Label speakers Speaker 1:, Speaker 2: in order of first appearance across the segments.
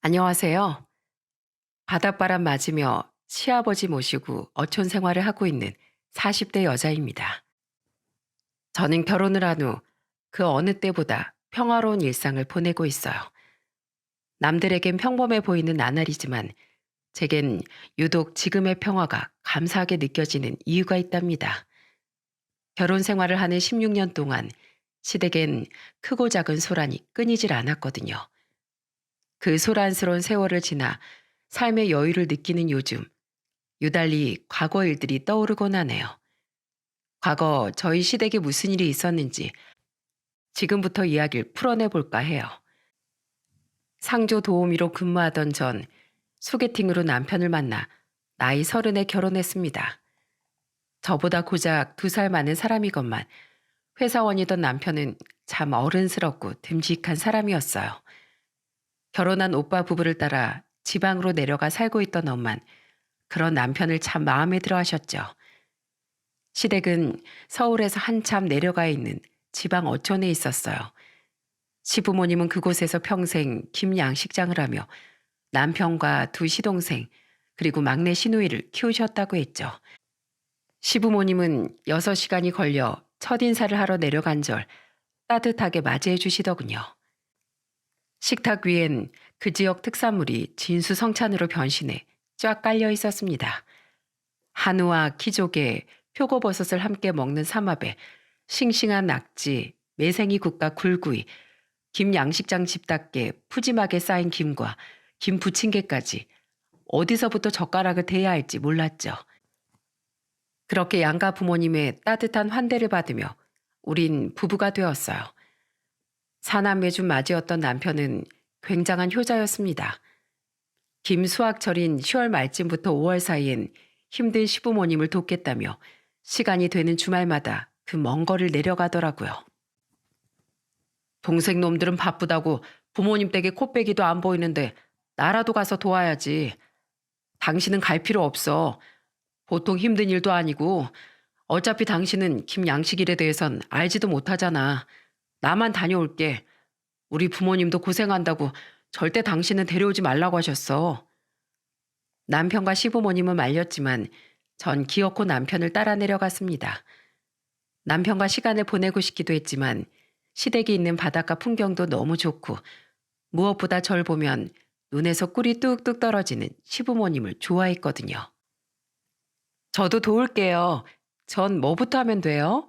Speaker 1: 안녕하세요. 바닷바람 맞으며 시아버지 모시고 어촌 생활을 하고 있는 40대 여자입니다. 저는 결혼을 한 후 그 어느 때보다 평화로운 일상을 보내고 있어요. 남들에겐 평범해 보이는 나날이지만 제겐 유독 지금의 평화가 감사하게 느껴지는 이유가 있답니다. 결혼 생활을 하는 16년 동안 시댁엔 크고 작은 소란이 끊이질 않았거든요. 그 소란스러운 세월을 지나 삶의 여유를 느끼는 요즘, 유달리 과거 일들이 떠오르곤 하네요. 과거 저희 시댁에 무슨 일이 있었는지 지금부터 이야기를 풀어내 볼까 해요. 상조 도우미로 근무하던 전 소개팅으로 남편을 만나 나이 30에 결혼했습니다. 저보다 고작 2살 많은 사람이건만 회사원이던 남편은 참 어른스럽고 듬직한 사람이었어요. 결혼한 오빠 부부를 따라 지방으로 내려가 살고 있던 엄만 그런 남편을 참 마음에 들어 하셨죠. 시댁은 서울에서 한참 내려가 있는 지방 어촌에 있었어요. 시부모님은 그곳에서 평생 김양식장을 하며 남편과 두 시동생 그리고 막내 시누이를 키우셨다고 했죠. 시부모님은 6시간이 걸려 첫인사를 하러 내려간 절 따뜻하게 맞이해 주시더군요. 식탁 위엔 그 지역 특산물이 진수성찬으로 변신해 쫙 깔려 있었습니다. 한우와 키조개, 표고버섯을 함께 먹는 삼합에 싱싱한 낙지, 매생이국과 굴구이, 김 양식장 집답게 푸짐하게 쌓인 김과 김 부침개까지 어디서부터 젓가락을 대야 할지 몰랐죠. 그렇게 양가 부모님의 따뜻한 환대를 받으며 우린 부부가 되었어요. 사남매 중 맞이었던 남편은 굉장한 효자였습니다. 김 수확철인 10월 말쯤부터 5월 사이엔 힘든 시부모님을 돕겠다며 시간이 되는 주말마다 그 먼 거리를 내려가더라고요. 동생 놈들은 바쁘다고 부모님 댁에 코빼기도 안 보이는데 나라도 가서 도와야지. 당신은 갈 필요 없어. 보통 힘든 일도 아니고 어차피 당신은 김양식일에 대해선 알지도 못하잖아. 나만 다녀올게. 우리 부모님도 고생한다고 절대 당신은 데려오지 말라고 하셨어. 남편과 시부모님은 말렸지만 전 기어코 남편을 따라 내려갔습니다. 남편과 시간을 보내고 싶기도 했지만 시댁이 있는 바닷가 풍경도 너무 좋고 무엇보다 절 보면 눈에서 꿀이 뚝뚝 떨어지는 시부모님을 좋아했거든요. 저도 도울게요. 전 뭐부터 하면 돼요?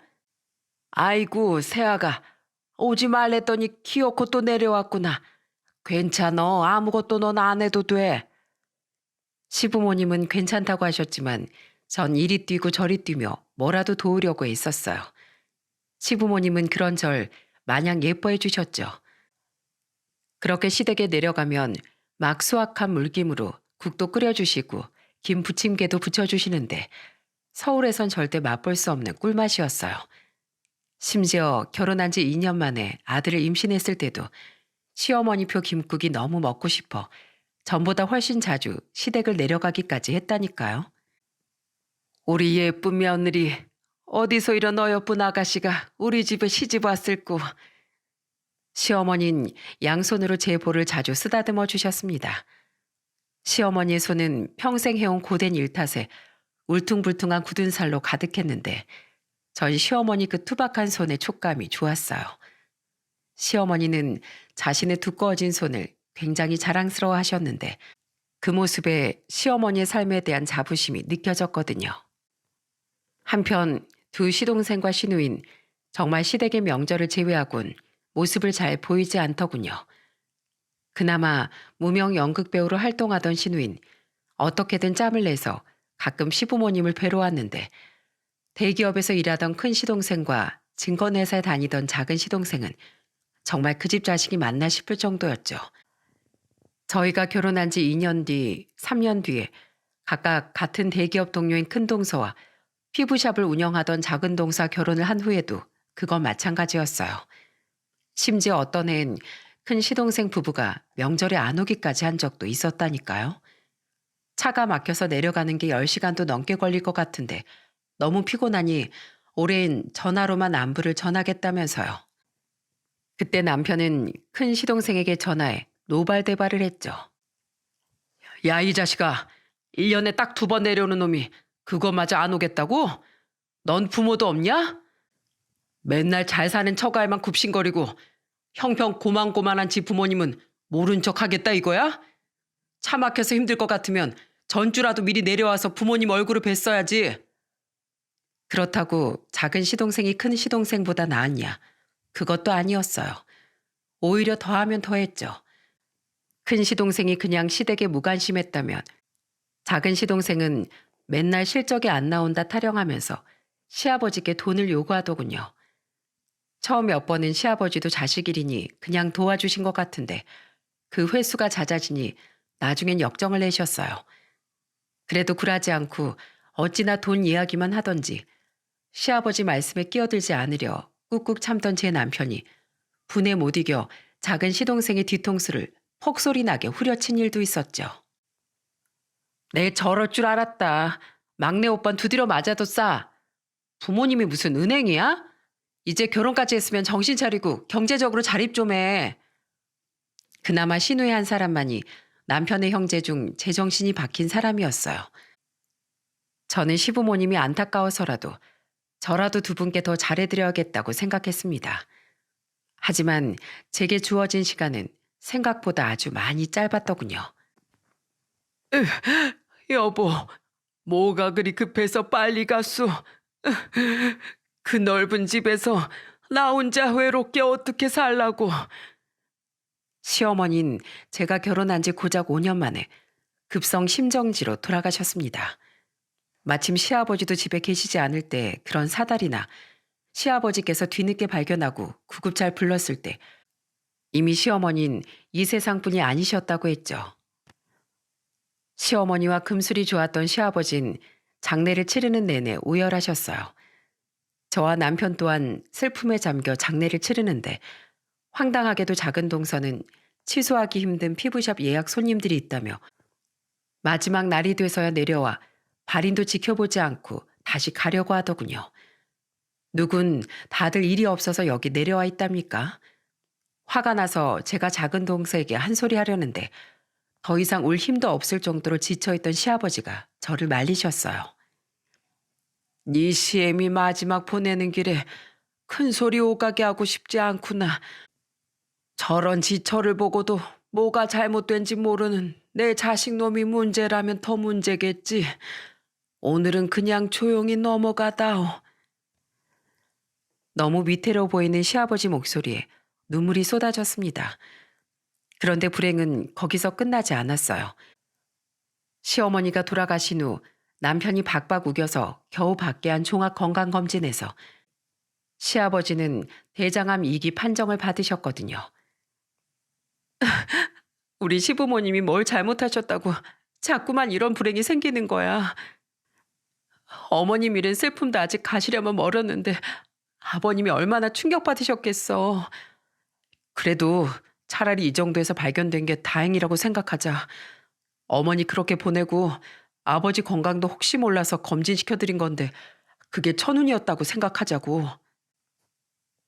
Speaker 1: 아이고, 새아가 오지 말랬더니 기어코 또 내려왔구나. 괜찮어. 아무것도 넌 안 해도 돼. 시부모님은 괜찮다고 하셨지만 전 이리 뛰고 저리 뛰며 뭐라도 도우려고 애썼어요. 시부모님은 그런 절 마냥 예뻐해 주셨죠. 그렇게 시댁에 내려가면 막 수확한 물김으로 국도 끓여주시고 김 부침개도 부쳐주시는데 서울에선 절대 맛볼 수 없는 꿀맛이었어요. 심지어 결혼한 지 2년 만에 아들을 임신했을 때도 시어머니표 김국이 너무 먹고 싶어 전보다 훨씬 자주 시댁을 내려가기까지 했다니까요. 우리 예쁜 며느리 어디서 이런 어여쁜 아가씨가 우리 집에 시집 왔을꼬. 시어머니는 양손으로 제 볼을 자주 쓰다듬어 주셨습니다. 시어머니의 손은 평생 해온 고된 일 탓에 울퉁불퉁한 굳은 살로 가득했는데 전 시어머니 그 투박한 손의 촉감이 좋았어요. 시어머니는 자신의 두꺼워진 손을 굉장히 자랑스러워 하셨는데 그 모습에 시어머니의 삶에 대한 자부심이 느껴졌거든요. 한편 두 시동생과 시누인 정말 시댁의 명절을 제외하곤 모습을 잘 보이지 않더군요. 그나마 무명 연극배우로 활동하던 시누인 어떻게든 짬을 내서 가끔 시부모님을 뵈러 왔는데 대기업에서 일하던 큰 시동생과 증권회사에 다니던 작은 시동생은 정말 그 집 자식이 맞나 싶을 정도였죠. 저희가 결혼한 지 2년 뒤, 3년 뒤에 각각 같은 대기업 동료인 큰 동서와 피부샵을 운영하던 작은 동사 결혼을 한 후에도 그건 마찬가지였어요. 심지어 어떤 해엔 큰 시동생 부부가 명절에 안 오기까지 한 적도 있었다니까요. 차가 막혀서 내려가는 게 10시간도 넘게 걸릴 것 같은데 너무 피곤하니 올해엔 전화로만 안부를 전하겠다면서요. 그때 남편은 큰 시동생에게 전화해 노발대발을 했죠. 야, 이 자식아. 1년에 딱 2번 내려오는 놈이 그거마저 안 오겠다고? 넌 부모도 없냐? 맨날 잘 사는 처가에만 굽신거리고 형편 고만고만한 지 부모님은 모른 척 하겠다 이거야? 차 막혀서 힘들 것 같으면 전주라도 미리 내려와서 부모님 얼굴을 뵀어야지. 그렇다고 작은 시동생이 큰 시동생보다 나았냐? 그것도 아니었어요. 오히려 더하면 더했죠. 큰 시동생이 그냥 시댁에 무관심했다면 작은 시동생은 맨날 실적에 안 나온다 타령하면서 시아버지께 돈을 요구하더군요. 처음 몇 번은 시아버지도 자식 일이니 그냥 도와주신 것 같은데 그 횟수가 잦아지니 나중엔 역정을 내셨어요. 그래도 굴하지 않고 어찌나 돈 이야기만 하던지 시아버지 말씀에 끼어들지 않으려 꾹꾹 참던 제 남편이 분에 못 이겨 작은 시동생의 뒤통수를 폭소리 나게 후려친 일도 있었죠. 내 저럴 줄 알았다. 막내 오빤 두드려 맞아도 싸. 부모님이 무슨 은행이야? 이제 결혼까지 했으면 정신 차리고 경제적으로 자립 좀 해. 그나마 신우의 한 사람만이 남편의 형제 중 제정신이 박힌 사람이었어요. 저는 시부모님이 안타까워서라도 저라도 두 분께 더 잘해드려야겠다고 생각했습니다. 하지만 제게 주어진 시간은 생각보다 아주 많이 짧았더군요. 여보, 뭐가 그리 급해서 빨리 갔소? 그 넓은 집에서 나 혼자 외롭게 어떻게 살라고. 시어머니는 제가 결혼한 지 고작 5년 만에 급성 심정지로 돌아가셨습니다. 마침 시아버지도 집에 계시지 않을 때 그런 사달이나 시아버지께서 뒤늦게 발견하고 구급차를 불렀을 때 이미 시어머니는 이 세상뿐이 아니셨다고 했죠. 시어머니와 금술이 좋았던 시아버지는 장례를 치르는 내내 오열하셨어요. 저와 남편 또한 슬픔에 잠겨 장례를 치르는데 황당하게도 작은 동서는 취소하기 힘든 피부샵 예약 손님들이 있다며 마지막 날이 돼서야 내려와 발인도 지켜보지 않고 다시 가려고 하더군요. 누군 다들 일이 없어서 여기 내려와 있답니까? 화가 나서 제가 작은 동서에게 한 소리 하려는데 더 이상 울 힘도 없을 정도로 지쳐있던 시아버지가 저를 말리셨어요. 네 시엠이 마지막 보내는 길에 큰 소리 오가게 하고 싶지 않구나. 저런 지처를 보고도 뭐가 잘못된지 모르는 내 자식놈이 문제라면 더 문제겠지. 오늘은 그냥 조용히 넘어가다오. 너무 위태로워 보이는 시아버지 목소리에 눈물이 쏟아졌습니다. 그런데 불행은 거기서 끝나지 않았어요. 시어머니가 돌아가신 후 남편이 박박 우겨서 겨우 받게 한 종합건강검진에서 시아버지는 대장암 2기 판정을 받으셨거든요. 우리 시부모님이 뭘 잘못하셨다고 자꾸만 이런 불행이 생기는 거야. 어머님 일은 슬픔도 아직 가시려면 멀었는데 아버님이 얼마나 충격받으셨겠어. 그래도 차라리 이 정도에서 발견된 게 다행이라고 생각하자. 어머니 그렇게 보내고 아버지 건강도 혹시 몰라서 검진시켜드린 건데 그게 천운이었다고 생각하자고.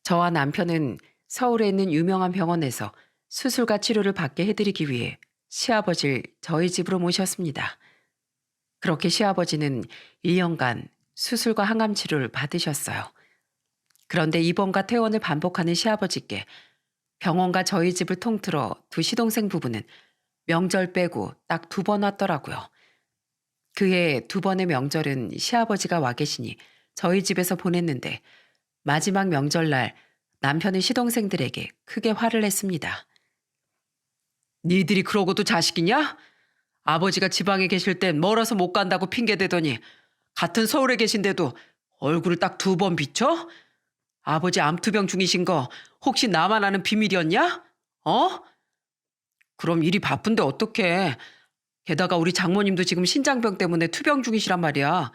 Speaker 1: 저와 남편은 서울에 있는 유명한 병원에서 수술과 치료를 받게 해드리기 위해 시아버지를 저희 집으로 모셨습니다. 그렇게 시아버지는 1년간 수술과 항암 치료를 받으셨어요. 그런데 입원과 퇴원을 반복하는 시아버지께 병원과 저희 집을 통틀어 두 시동생 부부는 명절 빼고 딱 2번 왔더라고요. 그해 2번의 명절은 시아버지가 와 계시니 저희 집에서 보냈는데 마지막 명절날 남편은 시동생들에게 크게 화를 냈습니다. 니들이 그러고도 자식이냐? 아버지가 지방에 계실 땐 멀어서 못 간다고 핑계대더니 같은 서울에 계신데도 얼굴을 딱 2번 비춰? 아버지 암투병 중이신 거 혹시 나만 아는 비밀이었냐? 어? 그럼 일이 바쁜데 어떡해. 게다가 우리 장모님도 지금 신장병 때문에 투병 중이시란 말이야.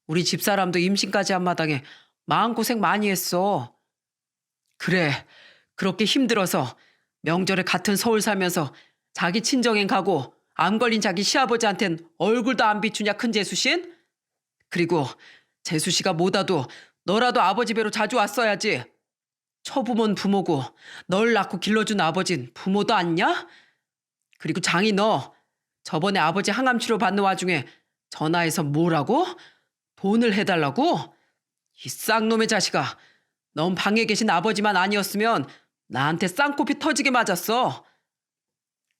Speaker 1: 우리 집사람도 임신까지 한 마당에 마음고생 많이 했어. 그래, 그렇게 힘들어서 명절에 같은 서울 살면서 자기 친정엔 가고 암 걸린 자기 시아버지한텐 얼굴도 안 비추냐 큰 재수신? 그리고 재수씨가 뭐다도 너라도 아버지 배로 자주 왔어야지. 처부모는 부모고 널 낳고 길러준 아버진 부모도 아니냐? 그리고 장이 너 저번에 아버지 항암 치료 받는 와중에 전화해서 뭐라고? 돈을 해달라고? 이 쌍놈의 자식아. 넌 방에 계신 아버지만 아니었으면 나한테 쌍코피 터지게 맞았어.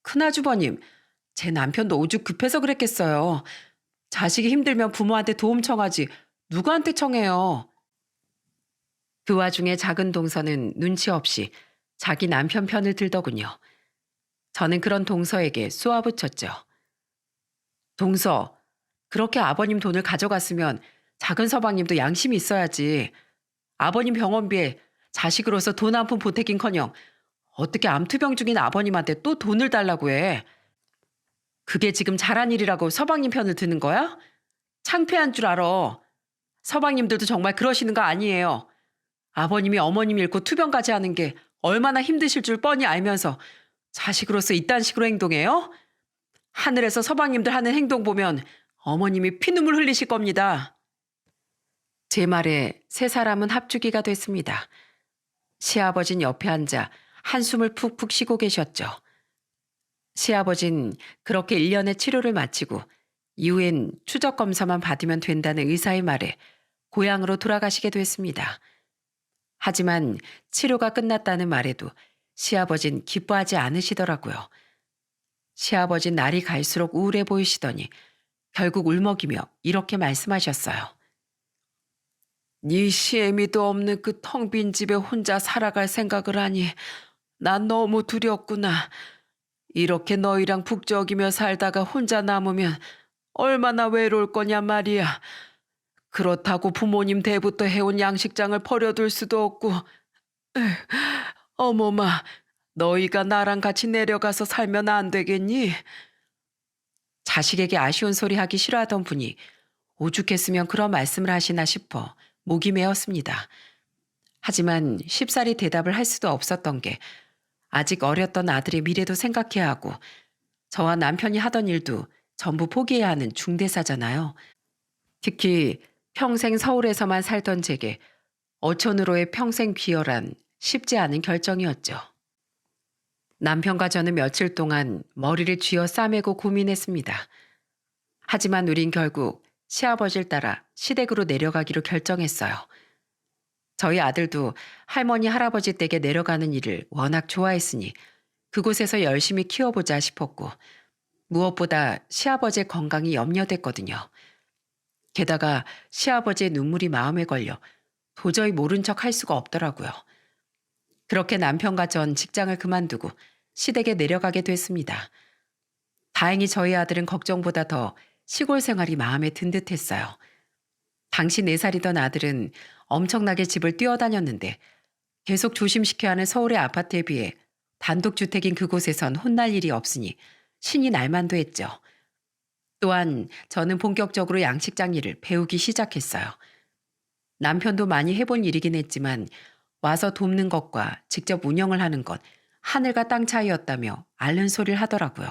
Speaker 1: 큰아주버님, 제 남편도 오죽 급해서 그랬겠어요. 자식이 힘들면 부모한테 도움 청하지 누구한테 청해요. 그 와중에 작은 동서는 눈치 없이 자기 남편 편을 들더군요. 저는 그런 동서에게 쏘아붙였죠. 동서, 그렇게 아버님 돈을 가져갔으면 작은 서방님도 양심이 있어야지. 아버님 병원비에 자식으로서 돈 한 푼 보태긴커녕 어떻게 암투병 중인 아버님한테 또 돈을 달라고 해. 그게 지금 잘한 일이라고 서방님 편을 드는 거야? 창피한 줄 알아. 서방님들도 정말 그러시는 거 아니에요. 아버님이 어머님 잃고 투병까지 하는 게 얼마나 힘드실 줄 뻔히 알면서 자식으로서 이딴 식으로 행동해요? 하늘에서 서방님들 하는 행동 보면 어머님이 피눈물 흘리실 겁니다. 제 말에 세 사람은 합주기가 됐습니다. 시아버진 옆에 앉아 한숨을 푹푹 쉬고 계셨죠. 시아버진 그렇게 1년의 치료를 마치고 이후엔 추적 검사만 받으면 된다는 의사의 말에 고향으로 돌아가시게 됐습니다. 하지만 치료가 끝났다는 말에도 시아버진 기뻐하지 않으시더라고요. 시아버진 날이 갈수록 우울해 보이시더니 결국 울먹이며 이렇게 말씀하셨어요. 네 시애미도 없는 그 텅 빈 집에 혼자 살아갈 생각을 하니 난 너무 두렵구나. 이렇게 너희랑 북적이며 살다가 혼자 남으면 얼마나 외로울 거냐 말이야. 그렇다고 부모님 때부터 해온 양식장을 버려둘 수도 없고. 어머마, 너희가 나랑 같이 내려가서 살면 안 되겠니? 자식에게 아쉬운 소리 하기 싫어하던 분이 오죽했으면 그런 말씀을 하시나 싶어 목이 메었습니다. 하지만 쉽사리 대답을 할 수도 없었던 게 아직 어렸던 아들의 미래도 생각해야 하고 저와 남편이 하던 일도 전부 포기해야 하는 중대사잖아요. 특히 평생 서울에서만 살던 제게 어촌으로의 평생 귀혈한 쉽지 않은 결정이었죠. 남편과 저는 며칠 동안 머리를 쥐어 싸매고 고민했습니다. 하지만 우린 결국 시아버지를 따라 시댁으로 내려가기로 결정했어요. 저희 아들도 할머니 할아버지 댁에 내려가는 일을 워낙 좋아했으니 그곳에서 열심히 키워보자 싶었고 무엇보다 시아버지의 건강이 염려됐거든요. 게다가 시아버지의 눈물이 마음에 걸려 도저히 모른 척 할 수가 없더라고요. 그렇게 남편과 전 직장을 그만두고 시댁에 내려가게 됐습니다. 다행히 저희 아들은 걱정보다 더 시골 생활이 마음에 든 듯했어요. 당시 4살이던 아들은 엄청나게 집을 뛰어다녔는데 계속 조심시켜야 하는 서울의 아파트에 비해 단독주택인 그곳에선 혼날 일이 없으니 신이 날만도 했죠. 또한 저는 본격적으로 양식장 일을 배우기 시작했어요. 남편도 많이 해본 일이긴 했지만 와서 돕는 것과 직접 운영을 하는 것 하늘과 땅 차이였다며 앓는 소리를 하더라고요.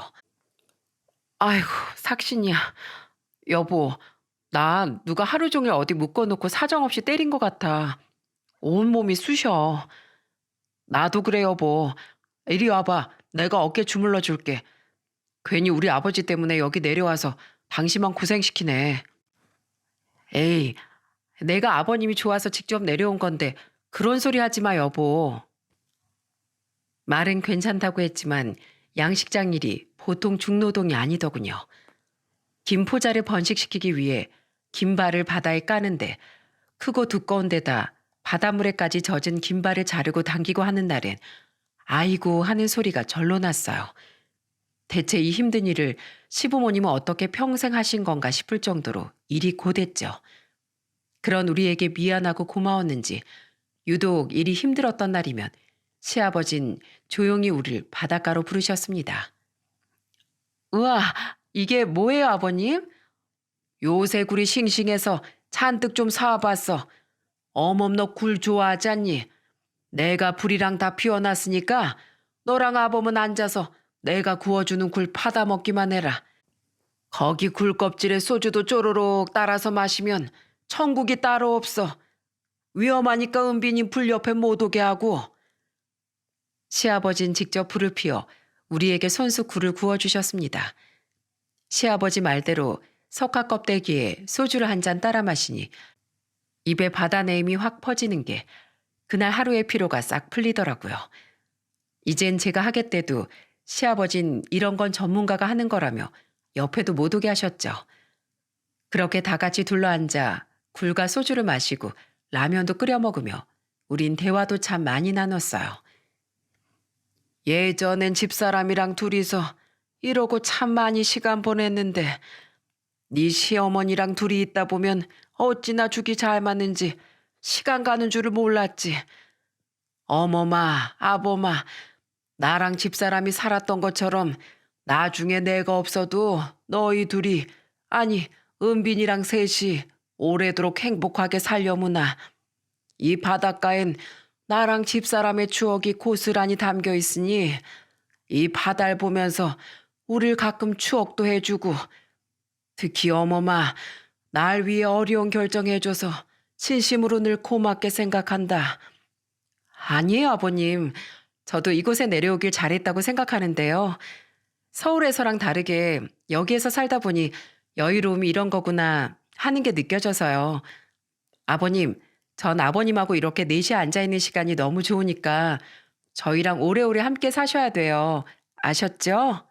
Speaker 1: 아이고, 삭신이야. 여보, 나 누가 하루 종일 어디 묶어놓고 사정없이 때린 것 같아. 온몸이 쑤셔. 나도 그래, 여보. 이리 와봐. 내가 어깨 주물러 줄게. 괜히 우리 아버지 때문에 여기 내려와서 당신만 고생시키네. 에이, 내가 아버님이 좋아서 직접 내려온 건데 그런 소리 하지 마, 여보. 말은 괜찮다고 했지만 양식장 일이 보통 중노동이 아니더군요. 김포자를 번식시키기 위해 김발을 바다에 까는데 크고 두꺼운 데다 바닷물에까지 젖은 김발을 자르고 당기고 하는 날엔 아이고 하는 소리가 절로 났어요. 대체 이 힘든 일을 시부모님은 어떻게 평생 하신 건가 싶을 정도로 일이 고됐죠. 그런 우리에게 미안하고 고마웠는지 유독 일이 힘들었던 날이면 시아버진 조용히 우리를 바닷가로 부르셨습니다. 우와, 이게 뭐예요, 아버님? 요새 굴이 싱싱해서 잔뜩 좀 사와봤어. 어멈 너 굴 좋아하지 않니? 내가 불이랑 다 피워놨으니까 너랑 아범은 앉아서 내가 구워주는 굴 파다 먹기만 해라. 거기 굴 껍질에 소주도 쪼로록 따라서 마시면 천국이 따로 없어. 위험하니까 은빈이 불 옆에 못 오게 하고. 시아버진 직접 불을 피워 우리에게 손수 굴을 구워주셨습니다. 시아버지 말대로 석화 껍데기에 소주를 한 잔 따라 마시니 입에 바다내음이 확 퍼지는 게 그날 하루의 피로가 싹 풀리더라고요. 이젠 제가 하겠대도 시아버진 이런 건 전문가가 하는 거라며 옆에도 못 오게 하셨죠. 그렇게 다 같이 둘러앉아 굴과 소주를 마시고 라면도 끓여 먹으며 우린 대화도 참 많이 나눴어요. 예전엔 집사람이랑 둘이서 이러고 참 많이 시간 보냈는데 네 시어머니랑 둘이 있다 보면 어찌나 죽이 잘 맞는지 시간 가는 줄을 몰랐지. 어머마, 아버마, 나랑 집사람이 살았던 것처럼 나중에 내가 없어도 너희 둘이, 아니 은빈이랑 셋이 오래도록 행복하게 살려무나. 이 바닷가엔 나랑 집사람의 추억이 고스란히 담겨 있으니 이 바다를 보면서 우릴 가끔 추억도 해주고, 특히 어머마 날 위해 어려운 결정해줘서 진심으로 늘 고맙게 생각한다. 아니에요, 아버님. 저도 이곳에 내려오길 잘했다고 생각하는데요. 서울에서랑 다르게 여기에서 살다 보니 여유로움이 이런 거구나 하는 게 느껴져서요. 아버님, 전 아버님하고 이렇게 넷이 앉아있는 시간이 너무 좋으니까 저희랑 오래오래 함께 사셔야 돼요. 아셨죠?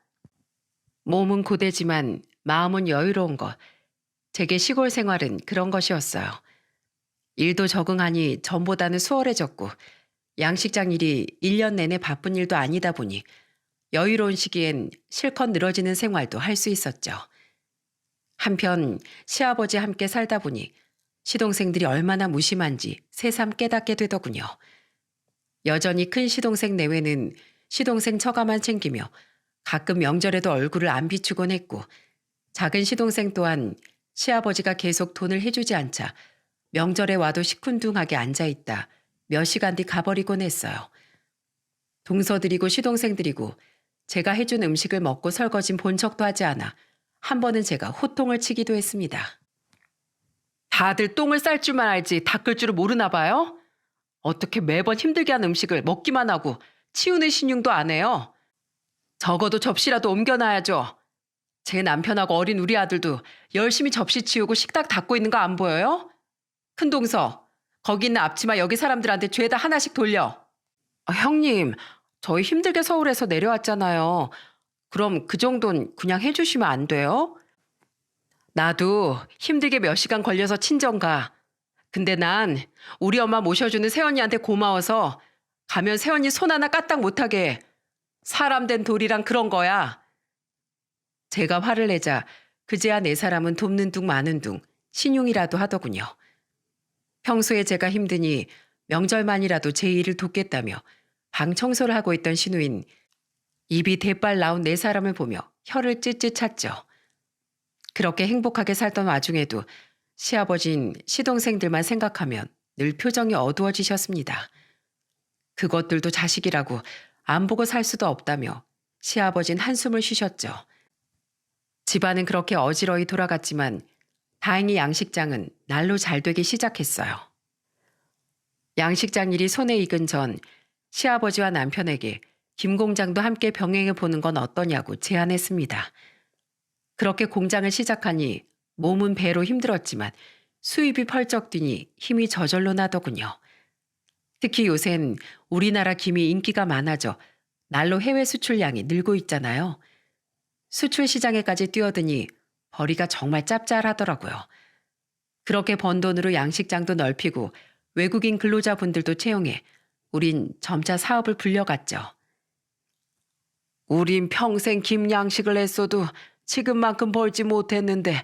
Speaker 1: 몸은 고되지만 마음은 여유로운 것. 제게 시골 생활은 그런 것이었어요. 일도 적응하니 전보다는 수월해졌고 양식장 일이 1년 내내 바쁜 일도 아니다 보니 여유로운 시기엔 실컷 늘어지는 생활도 할 수 있었죠. 한편 시아버지 함께 살다 보니 시동생들이 얼마나 무심한지 새삼 깨닫게 되더군요. 여전히 큰 시동생 내외는 시동생 처가만 챙기며 가끔 명절에도 얼굴을 안 비추곤 했고, 작은 시동생 또한 시아버지가 계속 돈을 해주지 않자 명절에 와도 시큰둥하게 앉아있다 몇 시간 뒤 가버리곤 했어요. 동서들이고 시동생들이고 제가 해준 음식을 먹고 설거진 본 척도 하지 않아 한 번은 제가 호통을 치기도 했습니다. 다들 똥을 쌀 줄만 알지 닦을 줄을 모르나 봐요? 어떻게 매번 힘들게 한 음식을 먹기만 하고 치우는 신용도 안 해요? 적어도 접시라도 옮겨놔야죠. 제 남편하고 어린 우리 아들도 열심히 접시 치우고 식탁 닦고 있는 거 안 보여요? 큰동서, 거기 있는 앞치마 여기 사람들한테 죄다 하나씩 돌려. 형님, 저희 힘들게 서울에서 내려왔잖아요. 그럼 그 정도는 그냥 해주시면 안 돼요? 나도 힘들게 몇 시간 걸려서 친정 가. 근데 난 우리 엄마 모셔주는 새언니한테 고마워서 가면 새언니 손 하나 까딱 못하게 해. 사람 된 돌이랑 그런 거야. 제가 화를 내자 그제야 네 사람은 돕는 둥 마는 둥 신용이라도 하더군요. 평소에 제가 힘드니 명절만이라도 제 일을 돕겠다며 방 청소를 하고 있던 신우인 입이 대빨 나온 네 사람을 보며 혀를 찢찢 찼죠. 그렇게 행복하게 살던 와중에도 시아버진 시동생들만 생각하면 늘 표정이 어두워지셨습니다. 그것들도 자식이라고 안 보고 살 수도 없다며 시아버진 한숨을 쉬셨죠. 집안은 그렇게 어지러이 돌아갔지만 다행히 양식장은 날로 잘 되기 시작했어요. 양식장 일이 손에 익은 전 시아버지와 남편에게 김 공장도 함께 병행해 보는 건 어떠냐고 제안했습니다. 그렇게 공장을 시작하니 몸은 배로 힘들었지만 수입이 펄쩍 뛰니 힘이 저절로 나더군요. 특히 요샌 우리나라 김이 인기가 많아져 날로 해외 수출량이 늘고 있잖아요. 수출 시장에까지 뛰어드니 벌이가 정말 짭짤하더라고요. 그렇게 번 돈으로 양식장도 넓히고 외국인 근로자분들도 채용해 우린 점차 사업을 불려갔죠. 우린 평생 김 양식을 했어도 지금만큼 벌지 못했는데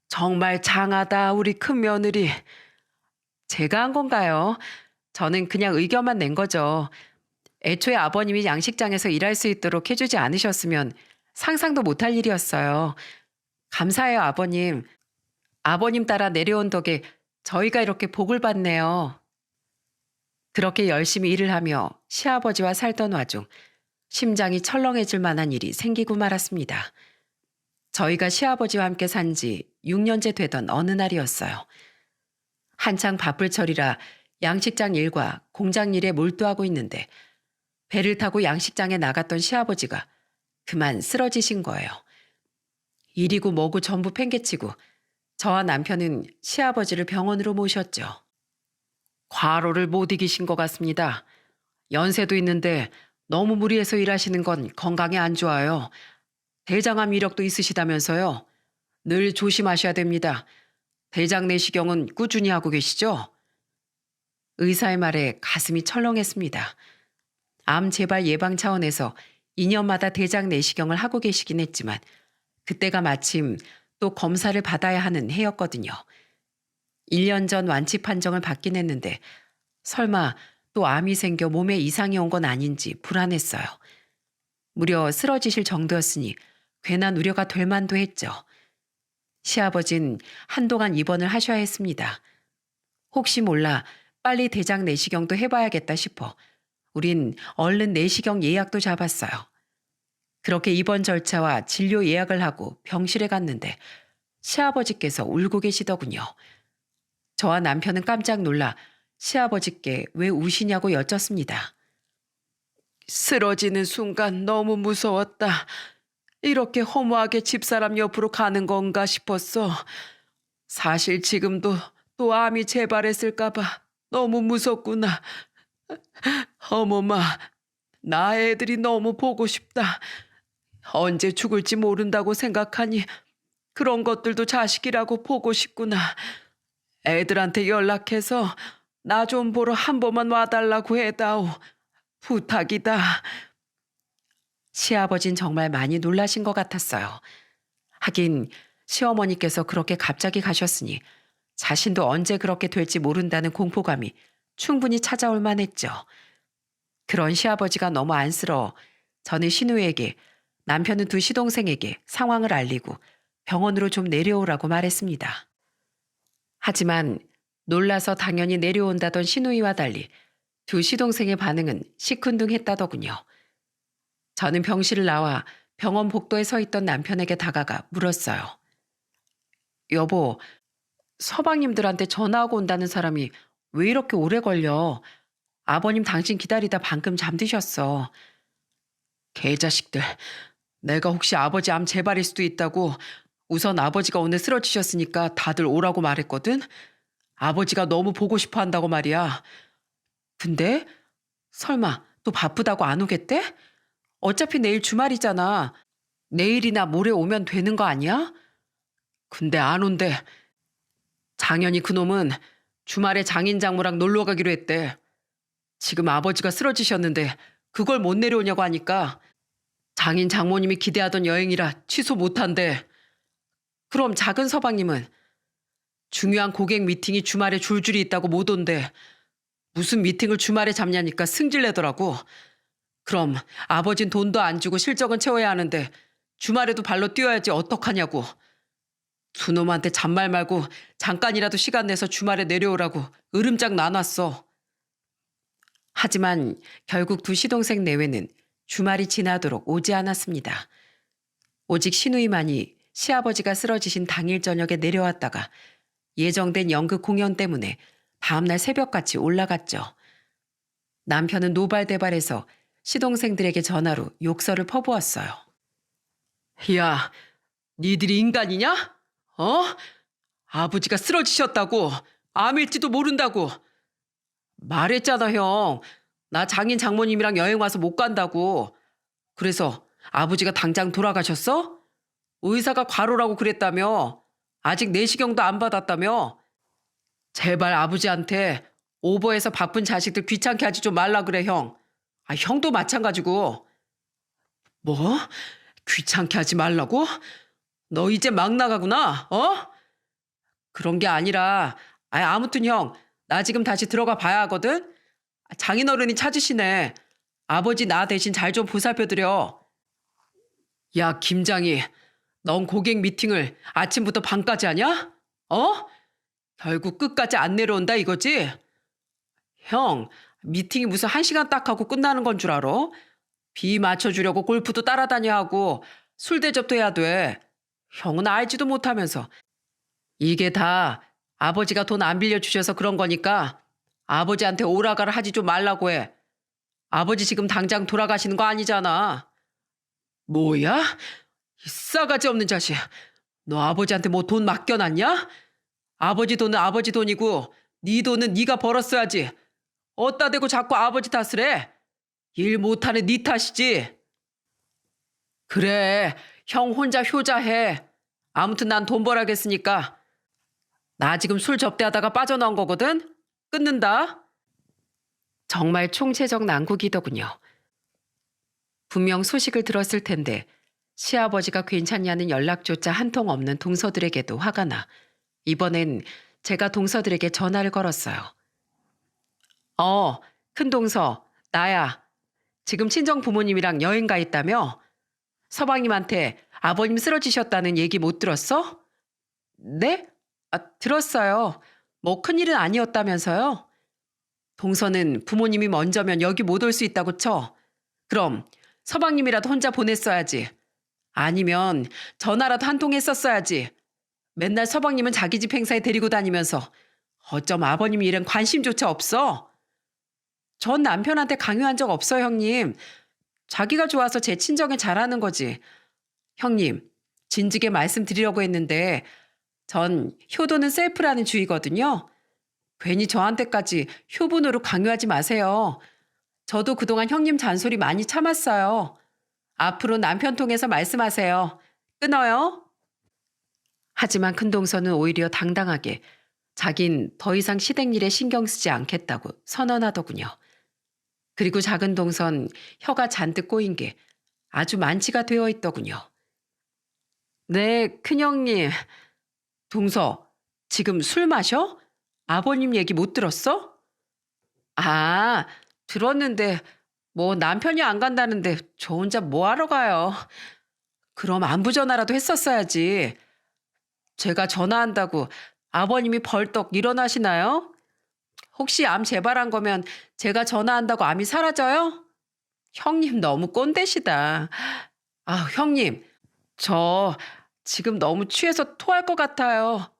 Speaker 1: 정말 장하다 우리 큰며느리. 제가 한 건가요? 저는 그냥 의견만 낸 거죠. 애초에 아버님이 양식장에서 일할 수 있도록 해주지 않으셨으면 상상도 못할 일이었어요. 감사해요, 아버님. 아버님 따라 내려온 덕에 저희가 이렇게 복을 받네요. 그렇게 열심히 일을 하며 시아버지와 살던 와중 심장이 철렁해질 만한 일이 생기고 말았습니다. 저희가 시아버지와 함께 산 지 6년째 되던 어느 날이었어요. 한창 바쁠 철이라 양식장 일과 공장 일에 몰두하고 있는데 배를 타고 양식장에 나갔던 시아버지가 그만 쓰러지신 거예요. 일이고 뭐고 전부 팽개치고 저와 남편은 시아버지를 병원으로 모셨죠. 과로를 못 이기신 것 같습니다. 연세도 있는데 너무 무리해서 일하시는 건 건강에 안 좋아요. 대장암 이력도 있으시다면서요. 늘 조심하셔야 됩니다. 대장 내시경은 꾸준히 하고 계시죠? 의사의 말에 가슴이 철렁했습니다. 암 재발 예방 차원에서 2년마다 대장 내시경을 하고 계시긴 했지만 그때가 마침 또 검사를 받아야 하는 해였거든요. 1년 전 완치 판정을 받긴 했는데 설마 또 암이 생겨 몸에 이상이 온 건 아닌지 불안했어요. 무려 쓰러지실 정도였으니 괜한 우려가 될 만도 했죠. 시아버진 한동안 입원을 하셔야 했습니다. 혹시 몰라 빨리 대장 내시경도 해봐야겠다 싶어 우린 얼른 내시경 예약도 잡았어요. 그렇게 입원 절차와 진료 예약을 하고 병실에 갔는데 시아버지께서 울고 계시더군요. 저와 남편은 깜짝 놀라 시아버지께 왜 우시냐고 여쭙습니다. 쓰러지는 순간 너무 무서웠다. 이렇게 허무하게 집사람 옆으로 가는 건가 싶었어. 사실 지금도 또 암이 재발했을까봐 너무 무섭구나. 어머마, 나 애들이 너무 보고 싶다. 언제 죽을지 모른다고 생각하니 그런 것들도 자식이라고 보고 싶구나. 애들한테 연락해서 나 좀 보러 한 번만 와달라고 해다오. 부탁이다. 시아버진 정말 많이 놀라신 것 같았어요. 하긴 시어머니께서 그렇게 갑자기 가셨으니 자신도 언제 그렇게 될지 모른다는 공포감이 충분히 찾아올 만했죠. 그런 시아버지가 너무 안쓰러워 저는 신우에게 남편은 두 시동생에게 상황을 알리고 병원으로 좀 내려오라고 말했습니다. 하지만 놀라서 당연히 내려온다던 신우이와 달리 두 시동생의 반응은 시큰둥했다더군요. 저는 병실을 나와 병원 복도에 서 있던 남편에게 다가가 물었어요. 여보, 서방님들한테 전화하고 온다는 사람이 왜 이렇게 오래 걸려? 아버님 당신 기다리다 방금 잠드셨어. 개자식들, 내가 혹시 아버지 암 재발일 수도 있다고 우선 아버지가 오늘 쓰러지셨으니까 다들 오라고 말했거든? 아버지가 너무 보고 싶어 한다고 말이야. 근데 설마 또 바쁘다고 안 오겠대? 어차피 내일 주말이잖아. 내일이나 모레 오면 되는 거 아니야? 근데 안 온대. 장현이 그놈은 주말에 장인 장모랑 놀러 가기로 했대. 지금 아버지가 쓰러지셨는데 그걸 못 내려오냐고 하니까 장인 장모님이 기대하던 여행이라 취소 못한대. 그럼 작은 서방님은 중요한 고객 미팅이 주말에 줄줄이 있다고 못 온대. 무슨 미팅을 주말에 잡냐니까 승질내더라고. 그럼 아버진 돈도 안 주고 실적은 채워야 하는데 주말에도 발로 뛰어야지 어떡하냐고. 두 놈한테 잔말 말고 잠깐이라도 시간 내서 주말에 내려오라고 으름장 나눴어. 하지만 결국 두 시동생 내외는 주말이 지나도록 오지 않았습니다. 오직 신우이만이 시아버지가 쓰러지신 당일 저녁에 내려왔다가 예정된 연극 공연 때문에 다음날 새벽같이 올라갔죠. 남편은 노발대발해서 시동생들에게 전화로 욕설을 퍼부었어요. 야, 니들이 인간이냐? 어? 아버지가 쓰러지셨다고, 암일지도 모른다고. 말했잖아, 형. 나 장인 장모님이랑 여행 와서 못 간다고. 그래서 아버지가 당장 돌아가셨어? 의사가 과로라고 그랬다며. 아직 내시경도 안 받았다며. 제발 아버지한테 오버해서 바쁜 자식들 귀찮게 하지 좀 말라 그래, 형. 아, 형도 마찬가지고. 뭐? 귀찮게 하지 말라고? 너 이제 막 나가구나, 어? 그런 게 아니라, 아무튼 형, 나 지금 다시 들어가 봐야 하거든? 장인어른이 찾으시네. 아버지 나 대신 잘 좀 보살펴드려. 야, 김장이, 넌 고객 미팅을 아침부터 밤까지 하냐? 어? 결국 끝까지 안 내려온다 이거지? 형, 미팅이 무슨 1시간 딱 하고 끝나는 건 줄 알아? 비 맞춰주려고 골프도 따라다녀야 하고 술 대접도 해야 돼. 형은 알지도 못하면서. 이게 다 아버지가 돈 안 빌려주셔서 그런 거니까 아버지한테 오라가라 하지 좀 말라고 해. 아버지 지금 당장 돌아가시는 거 아니잖아. 뭐야? 이 싸가지 없는 자식. 너 아버지한테 뭐 돈 맡겨놨냐? 아버지 돈은 아버지 돈이고 네 돈은 네가 벌었어야지. 어따 대고 자꾸 아버지 탓을 해? 일 못하는 네 탓이지. 그래, 형 혼자 효자해. 아무튼 난 돈 벌어야겠으니까. 나 지금 술 접대하다가 빠져나온 거거든? 끊는다. 정말 총체적 난국이더군요. 분명 소식을 들었을 텐데 시아버지가 괜찮냐는 연락조차 한 통 없는 동서들에게도 화가 나 이번엔 제가 동서들에게 전화를 걸었어요. 큰 동서, 나야. 지금 친정 부모님이랑 여행 가 있다며? 서방님한테 아버님 쓰러지셨다는 얘기 못 들었어? 네? 들었어요. 뭐 큰일은 아니었다면서요? 동서는 부모님이 먼저면 여기 못 올 수 있다고 쳐. 그럼 서방님이라도 혼자 보냈어야지. 아니면 전화라도 한 통 했었어야지. 맨날 서방님은 자기 집 행사에 데리고 다니면서 어쩜 아버님 일엔 관심조차 없어? 전 남편한테 강요한 적 없어요, 형님. 자기가 좋아서 제 친정에 잘하는 거지. 형님, 진즉에 말씀드리려고 했는데 전 효도는 셀프라는 주의거든요. 괜히 저한테까지 효분으로 강요하지 마세요. 저도 그동안 형님 잔소리 많이 참았어요. 앞으로 남편 통해서 말씀하세요. 끊어요. 하지만 큰동서는 오히려 당당하게 자긴 더 이상 시댁 일에 신경 쓰지 않겠다고 선언하더군요. 그리고 작은 동선 혀가 잔뜩 꼬인 게 아주 만취가 되어 있더군요. 네, 큰형님. 동서, 지금 술 마셔? 아버님 얘기 못 들었어? 아, 들었는데 뭐 남편이 안 간다는데 저 혼자 뭐 하러 가요? 그럼 안부 전화라도 했었어야지. 제가 전화한다고 아버님이 벌떡 일어나시나요? 혹시 암 재발한 거면 제가 전화한다고 암이 사라져요? 형님 너무 꼰대시다. 형님, 저 지금 너무 취해서 토할 것 같아요.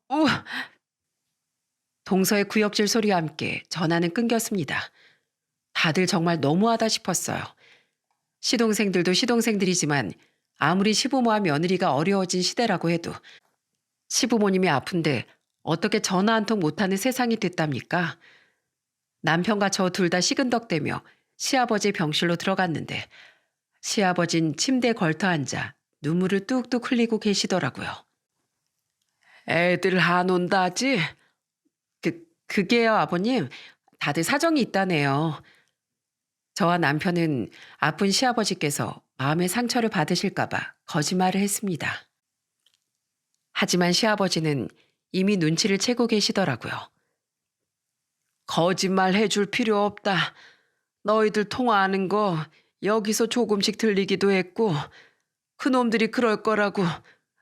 Speaker 1: 동서의 구역질 소리와 함께 전화는 끊겼습니다. 다들 정말 너무하다 싶었어요. 시동생들도 시동생들이지만 아무리 시부모와 며느리가 어려워진 시대라고 해도 시부모님이 아픈데 어떻게 전화 한 통 못하는 세상이 됐답니까? 남편과 저 둘 다 시근덕대며 시아버지 병실로 들어갔는데 시아버진 침대에 걸터 앉아 눈물을 뚝뚝 흘리고 계시더라고요. 애들 안 온다지? 그게요, 아버님. 다들 사정이 있다네요. 저와 남편은 아픈 시아버지께서 마음의 상처를 받으실까봐 거짓말을 했습니다. 하지만 시아버지는 이미 눈치를 채고 계시더라고요. 거짓말 해줄 필요 없다. 너희들 통화하는 거 여기서 조금씩 들리기도 했고 그놈들이 그럴 거라고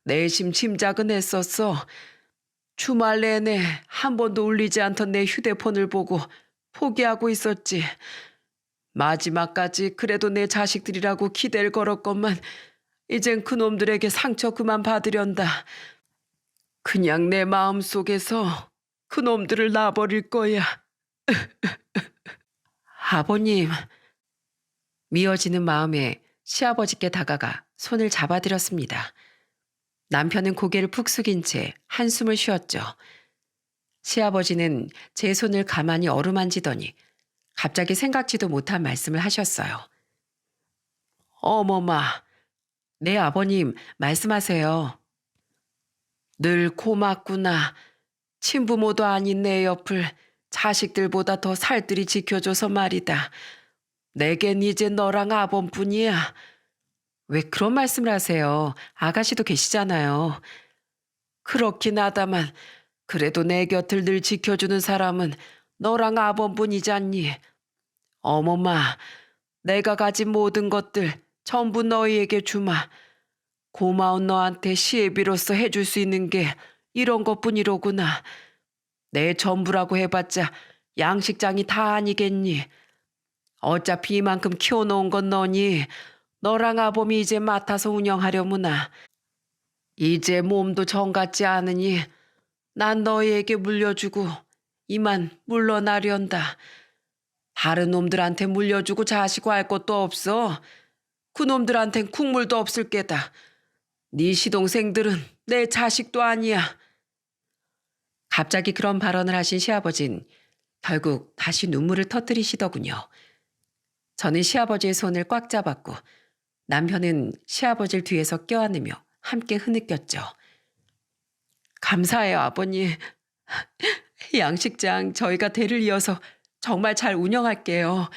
Speaker 1: 내심 짐작은 했었어. 주말 내내 한 번도 울리지 않던 내 휴대폰을 보고 포기하고 있었지. 마지막까지 그래도 내 자식들이라고 기대를 걸었건만 이젠 그놈들에게 상처 그만 받으련다. 그냥 내 마음속에서 그놈들을 놔버릴 거야. 아버님. 미어지는 마음에 시아버지께 다가가 손을 잡아드렸습니다. 남편은 고개를 푹 숙인 채 한숨을 쉬었죠. 시아버지는 제 손을 가만히 어루만지더니 갑자기 생각지도 못한 말씀을 하셨어요. 어머마, 네 아버님 말씀하세요. 늘 고맙구나. 친부모도 아닌 내 옆을 자식들보다 더 살뜰히 지켜줘서 말이다. 내겐 이제 너랑 아범뿐이야. 왜 그런 말씀을 하세요? 아가씨도 계시잖아요. 그렇긴 하다만 그래도 내 곁을 늘 지켜주는 사람은 너랑 아범뿐이잖니. 어머마, 내가 가진 모든 것들 전부 너희에게 주마. 고마운 너한테 시애비로서 해줄 수 있는 게 이런 것뿐이로구나. 내 전부라고 해봤자 양식장이 다 아니겠니. 어차피 이만큼 키워놓은 건 너니 너랑 아범이 이제 맡아서 운영하려무나. 이제 몸도 정 같지 않으니 난 너희에게 물려주고 이만 물러나련다. 다른 놈들한테 물려주고 자시고 할 것도 없어. 그놈들한텐 국물도 없을 게다. 네 시동생들은 내 자식도 아니야. 갑자기 그런 발언을 하신 시아버진 결국 다시 눈물을 터뜨리시더군요. 저는 시아버지의 손을 꽉 잡았고 남편은 시아버지를 뒤에서 껴안으며 함께 흐느꼈죠. 감사해요, 아버님. 양식장 저희가 대를 이어서 정말 잘 운영할게요.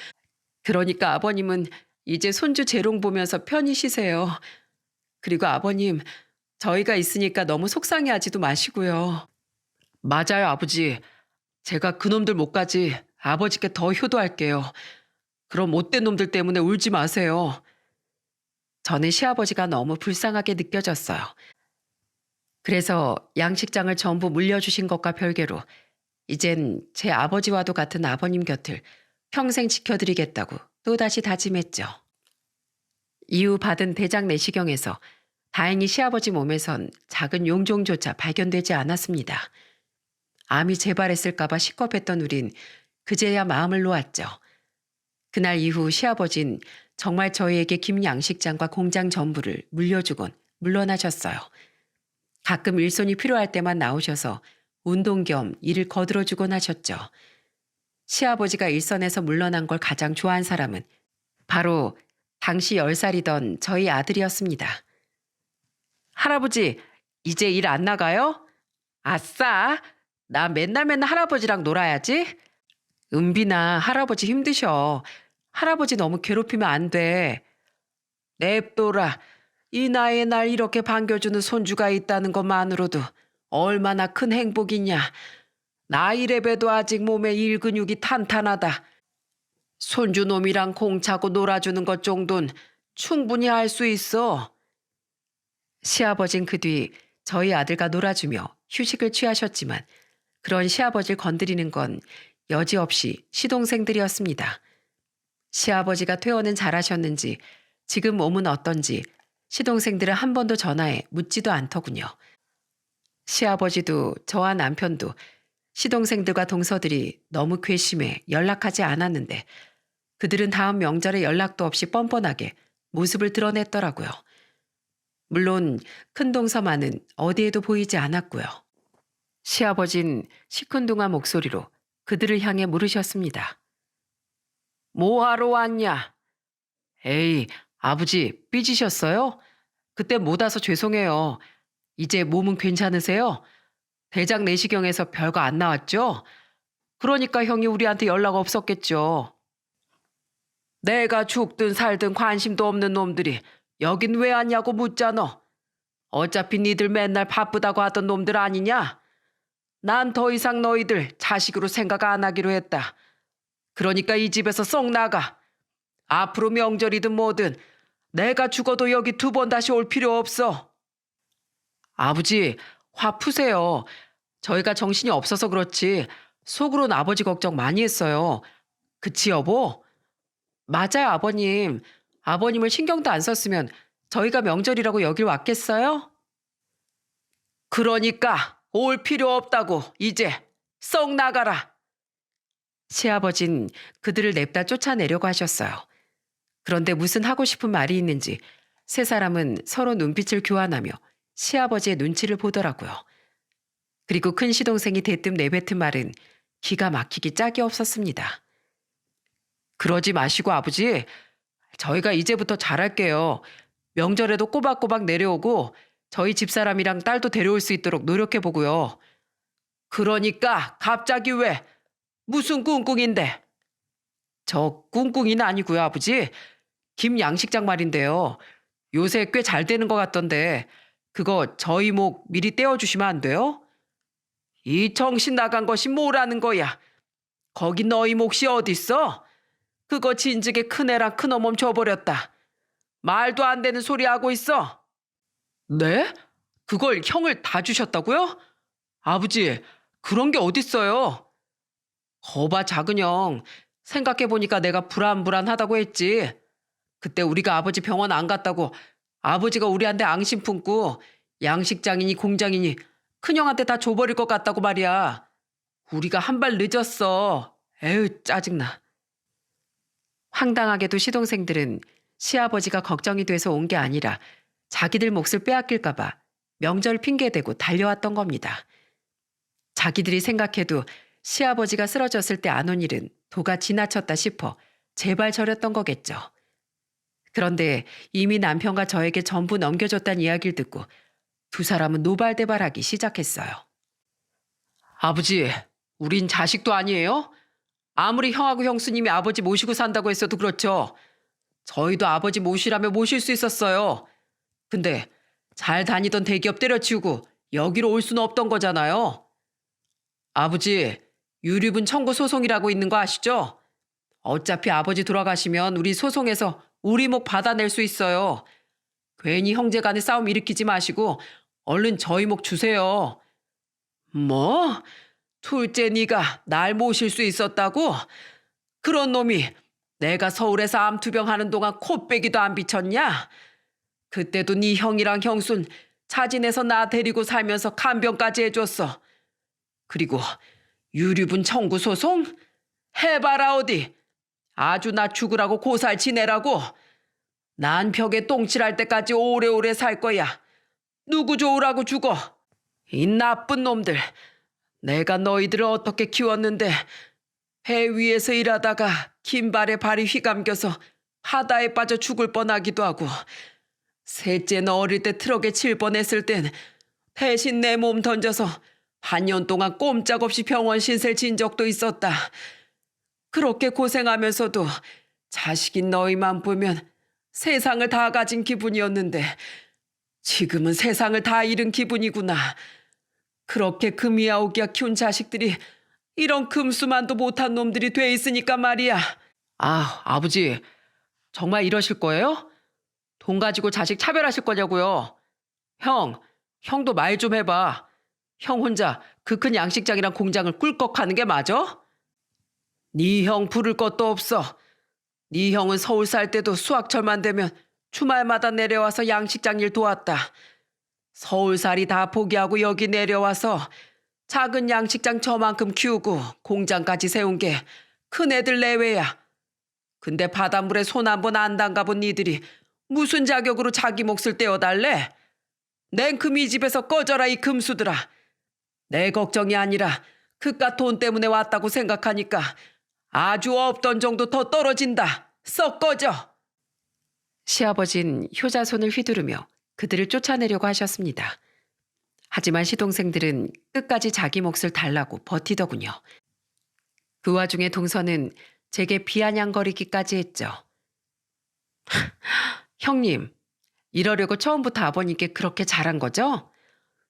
Speaker 1: 그러니까 아버님은 이제 손주 재롱 보면서 편히 쉬세요. 그리고 아버님, 저희가 있으니까 너무 속상해하지도 마시고요. 맞아요, 아버지. 제가 그놈들 못까지 아버지께 더 효도할게요. 그럼 못된 놈들 때문에 울지 마세요. 저는 시아버지가 너무 불쌍하게 느껴졌어요. 그래서 양식장을 전부 물려주신 것과 별개로 이젠 제 아버지와도 같은 아버님 곁을 평생 지켜드리겠다고 또다시 다짐했죠. 이후 받은 대장 내시경에서 다행히 시아버지 몸에선 작은 용종조차 발견되지 않았습니다. 암이 재발했을까봐 시겁했던 우린 그제야 마음을 놓았죠. 그날 이후 시아버진 정말 저희에게 김 양식장과 공장 전부를 물려주곤 물러나셨어요. 가끔 일손이 필요할 때만 나오셔서 운동 겸 일을 거들어주곤 하셨죠. 시아버지가 일선에서 물러난 걸 가장 좋아한 사람은 바로 당시 10살이던 저희 아들이었습니다. 할아버지, 이제 일 안 나가요? 아싸! 나 맨날 할아버지랑 놀아야지. 은빈아, 할아버지 힘드셔. 할아버지 너무 괴롭히면 안 돼. 냅둬라. 이 나이에 날 이렇게 반겨주는 손주가 있다는 것만으로도 얼마나 큰 행복이냐. 나이래봬도 아직 몸에 일 근육이 탄탄하다. 손주놈이랑 공차고 놀아주는 것 정도는 충분히 할 수 있어. 시아버진 그 뒤 저희 아들과 놀아주며 휴식을 취하셨지만 그런 시아버지를 건드리는 건 여지없이 시동생들이었습니다. 시아버지가 퇴원은 잘하셨는지 지금 몸은 어떤지 시동생들은 한 번도 전화해 묻지도 않더군요. 시아버지도 저와 남편도 시동생들과 동서들이 너무 괘씸해 연락하지 않았는데 그들은 다음 명절에 연락도 없이 뻔뻔하게 모습을 드러냈더라고요. 물론 큰 동서만은 어디에도 보이지 않았고요. 시아버진 시큰둥한 목소리로 그들을 향해 물으셨습니다. 뭐하러 왔냐? 에이, 아버지 삐지셨어요? 그때 못 와서 죄송해요. 이제 몸은 괜찮으세요? 대장 내시경에서 별거 안 나왔죠? 그러니까 형이 우리한테 연락 없었겠죠. 내가 죽든 살든 관심도 없는 놈들이 여긴 왜 왔냐고 묻잖아. 어차피 니들 맨날 바쁘다고 하던 놈들 아니냐? 난 더 이상 너희들 자식으로 생각 안 하기로 했다. 그러니까 이 집에서 쏙 나가. 앞으로 명절이든 뭐든 내가 죽어도 여기 2번 다시 올 필요 없어. 아버지, 화 푸세요. 저희가 정신이 없어서 그렇지 속으로는 아버지 걱정 많이 했어요. 그치 여보? 맞아요 아버님. 아버님을 신경도 안 썼으면 저희가 명절이라고 여길 왔겠어요? 그러니까 올 필요 없다고 이제 썩 나가라. 시아버진 그들을 냅다 쫓아내려고 하셨어요. 그런데 무슨 하고 싶은 말이 있는지 세 사람은 서로 눈빛을 교환하며 시아버지의 눈치를 보더라고요. 그리고 큰 시동생이 대뜸 내뱉은 말은 기가 막히기 짝이 없었습니다. 그러지 마시고 아버지, 저희가 이제부터 잘할게요. 명절에도 꼬박꼬박 내려오고 저희 집사람이랑 딸도 데려올 수 있도록 노력해보고요. 그러니까 갑자기 왜? 무슨 꿍꿍인데? 저 꿍꿍이는 아니고요 아버지. 김 양식장 말인데요. 요새 꽤 잘 되는 것 같던데 그거 저희 목 미리 떼어주시면 안 돼요? 이 정신 나간 것이 뭐라는 거야. 거기 너희 몫이 어딨어? 그거 진즉에 큰애랑 큰어멈 줘버렸다. 말도 안 되는 소리 하고 있어. 네? 그걸 형을 다 주셨다고요? 아버지, 그런 게 어딨어요? 거봐 작은 형, 생각해보니까 내가 불안불안하다고 했지. 그때 우리가 아버지 병원 안 갔다고 아버지가 우리한테 앙심 품고 양식장이니 공장이니 큰형한테 다 줘버릴 것 같다고 말이야. 우리가 한 발 늦었어. 에휴 짜증나. 황당하게도 시동생들은 시아버지가 걱정이 돼서 온 게 아니라 자기들 몫을 빼앗길까 봐 명절 핑계대고 달려왔던 겁니다. 자기들이 생각해도 시아버지가 쓰러졌을 때 안 온 일은 도가 지나쳤다 싶어 제발 저렸던 거겠죠. 그런데 이미 남편과 저에게 전부 넘겨줬다는 이야기를 듣고 두 사람은 노발대발하기 시작했어요. 아버지, 우린 자식도 아니에요? 아무리 형하고 형수님이 아버지 모시고 산다고 했어도 그렇죠. 저희도 아버지 모시라면 모실 수 있었어요. 근데 잘 다니던 대기업 때려치우고 여기로 올 수는 없던 거잖아요. 아버지, 유류분 청구 소송이라고 있는 거 아시죠? 어차피 아버지 돌아가시면 우리 소송에서 우리 목 받아낼 수 있어요. 괜히 형제 간에 싸움 일으키지 마시고 얼른 저희 목 주세요. 뭐? 둘째 네가 날 모실 수 있었다고? 그런 놈이 내가 서울에서 암투병 하는 동안 코빼기도 안 비쳤냐? 그때도 네 형이랑 형순 자진해서 나 데리고 살면서 간병까지 해줬어. 그리고 유류분 청구 소송? 해봐라 어디. 아주 나 죽으라고 고살 지내라고. 난 벽에 똥칠할 때까지 오래오래 살 거야. 누구 좋으라고 죽어. 이 나쁜 놈들. 내가 너희들을 어떻게 키웠는데 배 위에서 일하다가 긴 발에 발이 휘감겨서 바다에 빠져 죽을 뻔하기도 하고 셋째는 어릴 때 트럭에 칠 뻔했을 땐 대신 내 몸 던져서 반년 동안 꼼짝없이 병원 신세 진 적도 있었다. 그렇게 고생하면서도 자식인 너희만 보면 세상을 다 가진 기분이었는데 지금은 세상을 다 잃은 기분이구나. 그렇게 금이야오기야 키운 자식들이 이런 금수만도 못한 놈들이 돼 있으니까 말이야. 아, 아버지, 정말 이러실 거예요? 돈 가지고 자식 차별하실 거냐고요? 형도 말 좀 해봐. 형 혼자 그 큰 양식장이랑 공장을 꿀꺽 하는 게 맞아? 네 형 부를 것도 없어. 네 형은 서울 살 때도 수학철만 되면 주말마다 내려와서 양식장 일 도왔다. 서울살이 다 포기하고 여기 내려와서 작은 양식장 저만큼 키우고 공장까지 세운 게 큰애들 내외야. 근데 바닷물에 손 한 번 안 담가본 니들이 무슨 자격으로 자기 몫을 떼어달래? 냉큼 이 집에서 꺼져라 이 금수들아. 내 걱정이 아니라 그깟 돈 때문에 왔다고 생각하니까 아주 없던 정도 더 떨어진다. 썩 꺼져. 시아버진 효자손을 휘두르며 그들을 쫓아내려고 하셨습니다. 하지만 시동생들은 끝까지 자기 몫을 달라고 버티더군요. 그 와중에 동서는 제게 비아냥거리기까지 했죠. 형님, 이러려고 처음부터 아버님께 그렇게 잘한 거죠?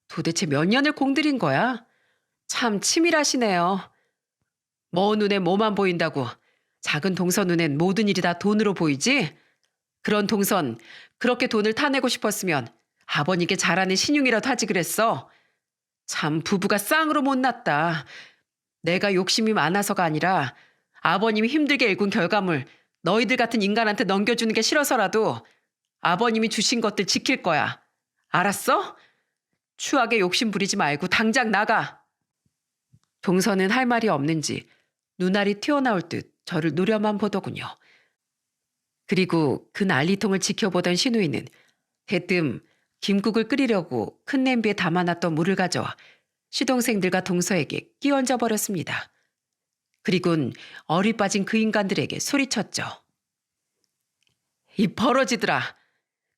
Speaker 1: 도대체 몇 년을 공들인 거야? 참 치밀하시네요. 뭐 눈에 뭐만 보인다고 작은 동서 눈엔 모든 일이 다 돈으로 보이지? 그런 동선 그렇게 돈을 타내고 싶었으면 아버님께 잘하는 신용이라도 하지 그랬어. 참 부부가 쌍으로 못났다. 내가 욕심이 많아서가 아니라 아버님이 힘들게 일군 결과물 너희들 같은 인간한테 넘겨주는 게 싫어서라도 아버님이 주신 것들 지킬 거야. 알았어? 추하게 욕심 부리지 말고 당장 나가. 동서는 할 말이 없는지 눈알이 튀어나올 듯 저를 노려만 보더군요. 그리고 그 난리통을 지켜보던 신우이는 대뜸 김국을 끓이려고 큰 냄비에 담아놨던 물을 가져와 시동생들과 동서에게 끼얹어 버렸습니다. 그리곤 어리 빠진 그 인간들에게 소리쳤죠. 이 버러지들아.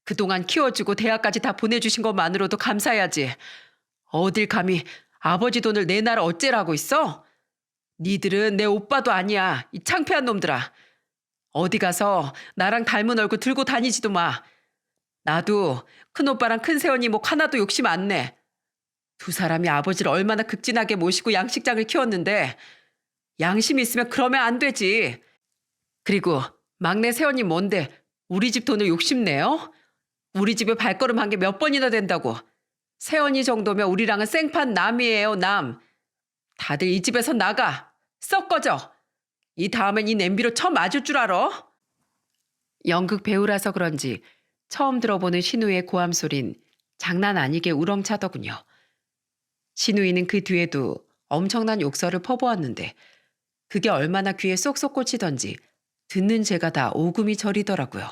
Speaker 1: 그동안 키워주고 대학까지 다 보내주신 것만으로도 감사해야지. 어딜 감히 아버지 돈을 내 나라 어째라고 있어? 니들은 내 오빠도 아니야. 이 창피한 놈들아. 어디 가서 나랑 닮은 얼굴 들고 다니지도 마. 나도 큰오빠랑 큰새언니 목 하나도 욕심 안 내. 두 사람이 아버지를 얼마나 극진하게 모시고 양식장을 키웠는데 양심 있으면 그러면 안 되지. 그리고 막내 새언니 뭔데 우리 집 돈을 욕심내요? 우리 집에 발걸음 한 게 몇 번이나 된다고. 새언니 정도면 우리랑은 생판 남이에요, 남. 다들 이 집에서 나가. 썩 꺼져. 이 다음엔 이 냄비로 처음 맞을 줄 알아? 연극 배우라서 그런지 처음 들어보는 신우의 고함 소린 장난 아니게 우렁차더군요. 신우이는 그 뒤에도 엄청난 욕설을 퍼부었는데 그게 얼마나 귀에 쏙쏙 꽂히던지 듣는 제가 다 오금이 저리더라고요.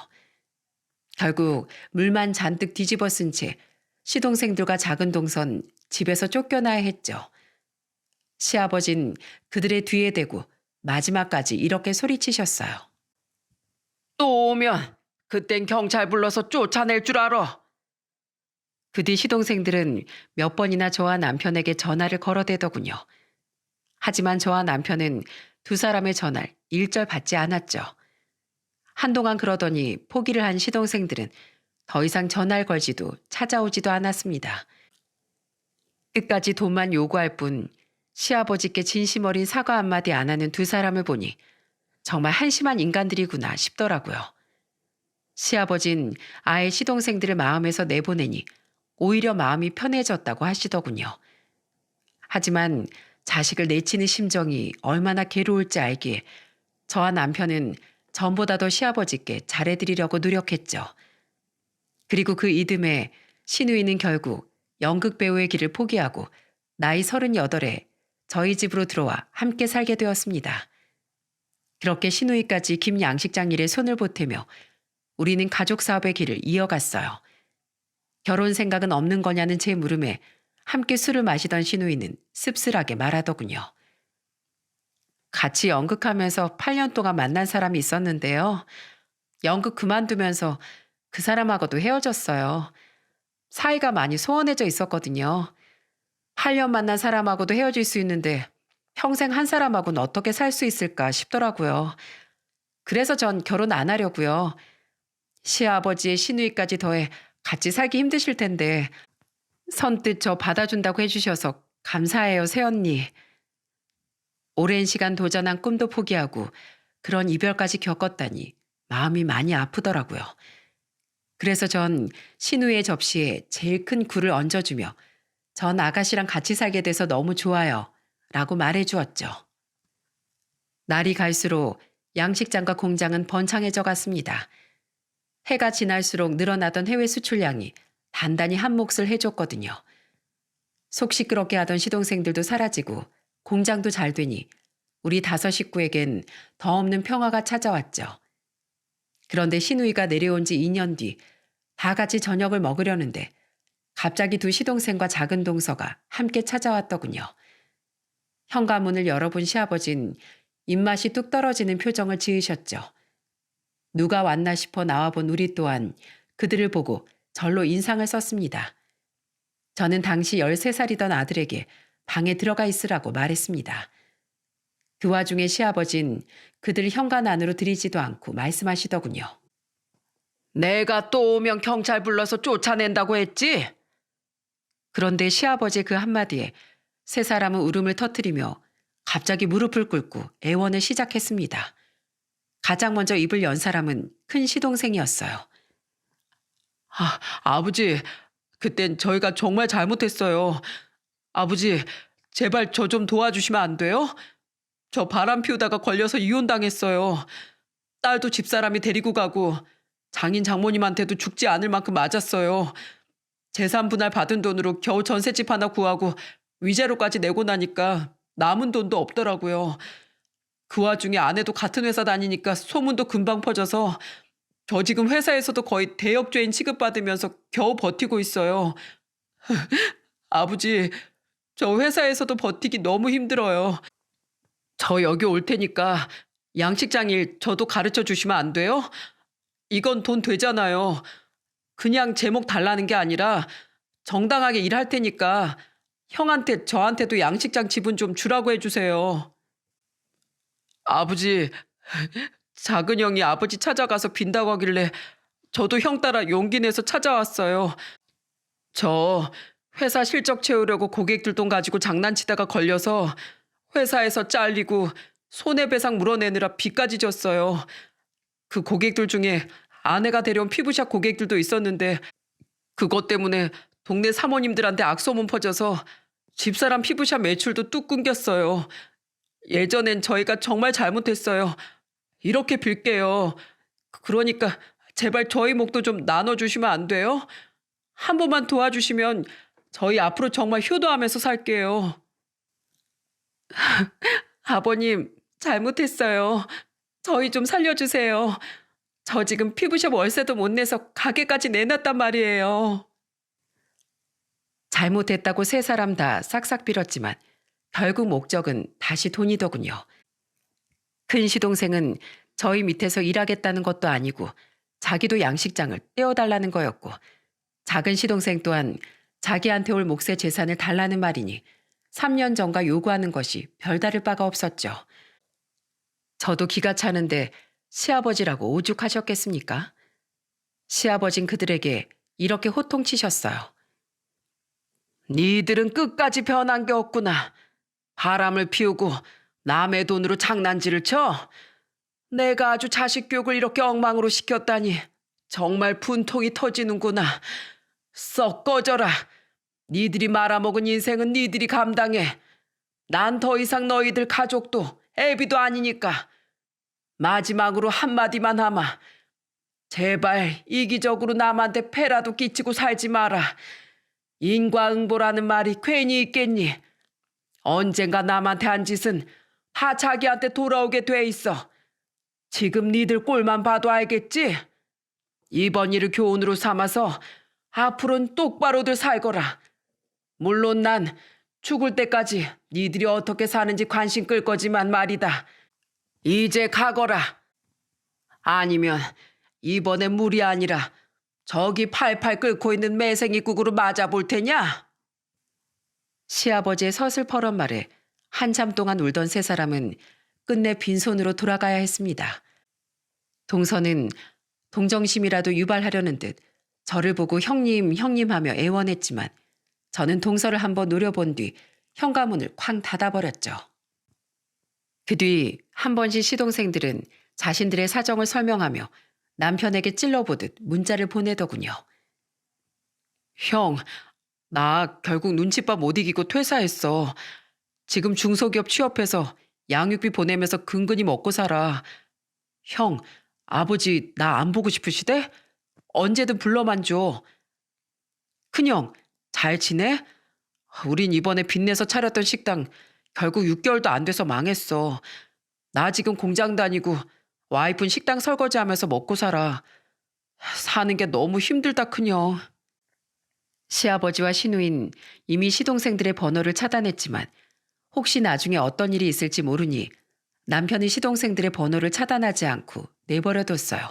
Speaker 1: 결국 물만 잔뜩 뒤집어 쓴 채 시동생들과 작은 동선 집에서 쫓겨나야 했죠. 시아버진 그들의 뒤에 대고 마지막까지 이렇게 소리치셨어요. 또 오면 그땐 경찰 불러서 쫓아낼 줄 알아. 그 뒤 시동생들은 몇 번이나 저와 남편에게 전화를 걸어대더군요. 하지만 저와 남편은 두 사람의 전화를 일절 받지 않았죠. 한동안 그러더니 포기를 한 시동생들은 더 이상 전화를 걸지도 찾아오지도 않았습니다. 끝까지 돈만 요구할 뿐 시아버지께 진심 어린 사과 한마디 안 하는 두 사람을 보니 정말 한심한 인간들이구나 싶더라고요. 시아버진 아예 시동생들을 마음에서 내보내니 오히려 마음이 편해졌다고 하시더군요. 하지만 자식을 내치는 심정이 얼마나 괴로울지 알기에 저와 남편은 전보다 더 시아버지께 잘해드리려고 노력했죠. 그리고 그 이듬해 신우이는 결국 연극 배우의 길을 포기하고 나이 38에 저희 집으로 들어와 함께 살게 되었습니다. 그렇게 신우이까지 김 양식장 일에 손을 보태며 우리는 가족 사업의 길을 이어갔어요. 결혼 생각은 없는 거냐는 제 물음에 함께 술을 마시던 신우이는 씁쓸하게 말하더군요. 같이 연극하면서 8년 동안 만난 사람이 있었는데요. 연극 그만두면서 그 사람하고도 헤어졌어요. 사이가 많이 소원해져 있었거든요. 8년 만난 사람하고도 헤어질 수 있는데 평생 한 사람하고는 어떻게 살 수 있을까 싶더라고요. 그래서 전 결혼 안 하려고요. 시아버지의 시누이까지 더해 같이 살기 힘드실 텐데 선뜻 저 받아준다고 해주셔서 감사해요, 새언니. 오랜 시간 도전한 꿈도 포기하고 그런 이별까지 겪었다니 마음이 많이 아프더라고요. 그래서 전 신우의 접시에 제일 큰 굴을 얹어주며 전 아가씨랑 같이 살게 돼서 너무 좋아요 라고 말해주었죠. 날이 갈수록 양식장과 공장은 번창해져 갔습니다. 해가 지날수록 늘어나던 해외 수출량이 단단히 한 몫을 해줬거든요. 속 시끄럽게 하던 시동생들도 사라지고 공장도 잘 되니 우리 5 식구에겐 더 없는 평화가 찾아왔죠. 그런데 신우이가 내려온 지 2년 뒤 다 같이 저녁을 먹으려는데 갑자기 두 시동생과 작은 동서가 함께 찾아왔더군요. 현관문을 열어본 시아버진 입맛이 뚝 떨어지는 표정을 지으셨죠. 누가 왔나 싶어 나와본 우리 또한 그들을 보고 절로 인상을 썼습니다. 저는 당시 13살이던 아들에게 방에 들어가 있으라고 말했습니다. 그 와중에 시아버진 그들 현관 안으로 들이지도 않고 말씀하시더군요. 내가 또 오면 경찰 불러서 쫓아낸다고 했지? 그런데 시아버지의 그 한마디에 세 사람은 울음을 터뜨리며 갑자기 무릎을 꿇고 애원을 시작했습니다. 가장 먼저 입을 연 사람은 큰 시동생이었어요. 아버지, 그땐 저희가 정말 잘못했어요. 아버지, 제발 저 좀 도와주시면 안 돼요? 저 바람 피우다가 걸려서 이혼당했어요. 딸도 집사람이 데리고 가고 장인 장모님한테도 죽지 않을 만큼 맞았어요. 재산 분할 받은 돈으로 겨우 전셋집 하나 구하고 위자료까지 내고 나니까 남은 돈도 없더라고요. 그 와중에 아내도 같은 회사 다니니까 소문도 금방 퍼져서 저 지금 회사에서도 거의 대역죄인 취급받으면서 겨우 버티고 있어요. 아버지, 저 회사에서도 버티기 너무 힘들어요. 저 여기 올 테니까 양식장 일 저도 가르쳐 주시면 안 돼요? 이건 돈 되잖아요. 그냥 제목 달라는 게 아니라 정당하게 일할 테니까 형한테 저한테도 양식장 지분 좀 주라고 해주세요. 아버지, 작은 형이 아버지 찾아가서 빈다고 하길래 저도 형 따라 용기 내서 찾아왔어요. 저 회사 실적 채우려고 고객들 돈 가지고 장난치다가 걸려서 회사에서 잘리고 손해배상 물어내느라 빚까지 졌어요. 그 고객들 중에 아내가 데려온 피부샵 고객들도 있었는데 그것 때문에 동네 사모님들한테 악소문 퍼져서 집사람 피부샵 매출도 뚝 끊겼어요. 예전엔 저희가 정말 잘못했어요. 이렇게 빌게요. 그러니까 제발 저희 목도 좀 나눠주시면 안 돼요? 한 번만 도와주시면 저희 앞으로 정말 효도하면서 살게요. 아버님, 잘못했어요. 저희 좀 살려주세요. 저 지금 피부숍 월세도 못 내서 가게까지 내놨단 말이에요. 잘못했다고 세 사람 다 싹싹 빌었지만 결국 목적은 다시 돈이더군요. 큰 시동생은 저희 밑에서 일하겠다는 것도 아니고 자기도 양식장을 떼어달라는 거였고, 작은 시동생 또한 자기한테 올 몫의 재산을 달라는 말이니 3년 전과 요구하는 것이 별다를 바가 없었죠. 저도 기가 차는데 시아버지라고 오죽하셨겠습니까? 시아버진 그들에게 이렇게 호통치셨어요. 니들은 끝까지 변한 게 없구나. 바람을 피우고 남의 돈으로 장난질을 쳐? 내가 아주 자식 교육을 이렇게 엉망으로 시켰다니 정말 분통이 터지는구나. 썩 꺼져라. 니들이 말아먹은 인생은 니들이 감당해. 난 더 이상 너희들 가족도 애비도 아니니까. 마지막으로 한마디만 하마. 제발 이기적으로 남한테 패라도 끼치고 살지 마라. 인과응보라는 말이 괜히 있겠니? 언젠가 남한테 한 짓은 다 자기한테 돌아오게 돼 있어. 지금 니들 꼴만 봐도 알겠지? 이번 일을 교훈으로 삼아서 앞으로는 똑바로들 살거라. 물론 난 죽을 때까지 니들이 어떻게 사는지 관심 끌 거지만 말이다. 이제 가거라. 아니면 이번에 물이 아니라 저기 팔팔 끓고 있는 매생이국으로 맞아볼 테냐? 시아버지의 서슬퍼런 말에 한참 동안 울던 세 사람은 끝내 빈손으로 돌아가야 했습니다. 동서는 동정심이라도 유발하려는 듯 저를 보고 형님 형님 하며 애원했지만 저는 동서를 한번 노려본 뒤 현관문을 쾅 닫아버렸죠. 그 뒤 한 번씩 시동생들은 자신들의 사정을 설명하며 남편에게 찔러보듯 문자를 보내더군요. 형, 나 결국 눈칫밥 못 이기고 퇴사했어. 지금 중소기업 취업해서 양육비 보내면서 근근히 먹고 살아. 형, 아버지 나 안 보고 싶으시대? 언제든 불러만 줘. 큰형, 잘 지내? 우린 이번에 빚내서 차렸던 식당 결국 6개월도 안 돼서 망했어. 나 지금 공장 다니고 와이프는 식당 설거지하면서 먹고 살아. 사는 게 너무 힘들다 큰형. 시아버지와 시누인 이미 시동생들의 번호를 차단했지만 혹시 나중에 어떤 일이 있을지 모르니 남편이 시동생들의 번호를 차단하지 않고 내버려뒀어요.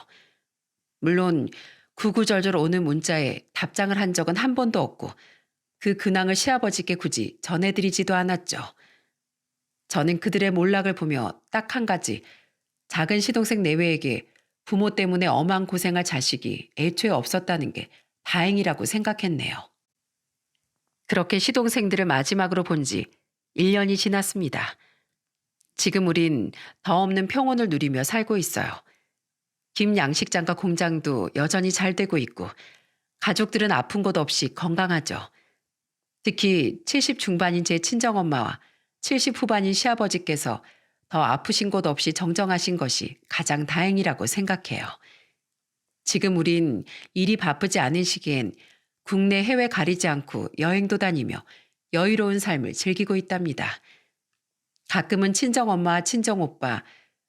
Speaker 1: 물론 구구절절 오는 문자에 답장을 한 적은 한 번도 없고 그 근황을 시아버지께 굳이 전해드리지도 않았죠. 저는 그들의 몰락을 보며 딱 한 가지, 작은 시동생 내외에게 부모 때문에 엄한 고생할 자식이 애초에 없었다는 게 다행이라고 생각했네요. 그렇게 시동생들을 마지막으로 본 지 1년이 지났습니다. 지금 우린 더 없는 평온을 누리며 살고 있어요. 김 양식장과 공장도 여전히 잘 되고 있고 가족들은 아픈 것 없이 건강하죠. 특히 70 중반인 제 친정엄마와 70 후반인 시아버지께서 더 아프신 곳 없이 정정하신 것이 가장 다행이라고 생각해요. 지금 우린 일이 바쁘지 않은 시기엔 국내 해외 가리지 않고 여행도 다니며 여유로운 삶을 즐기고 있답니다. 가끔은 친정엄마와 친정오빠,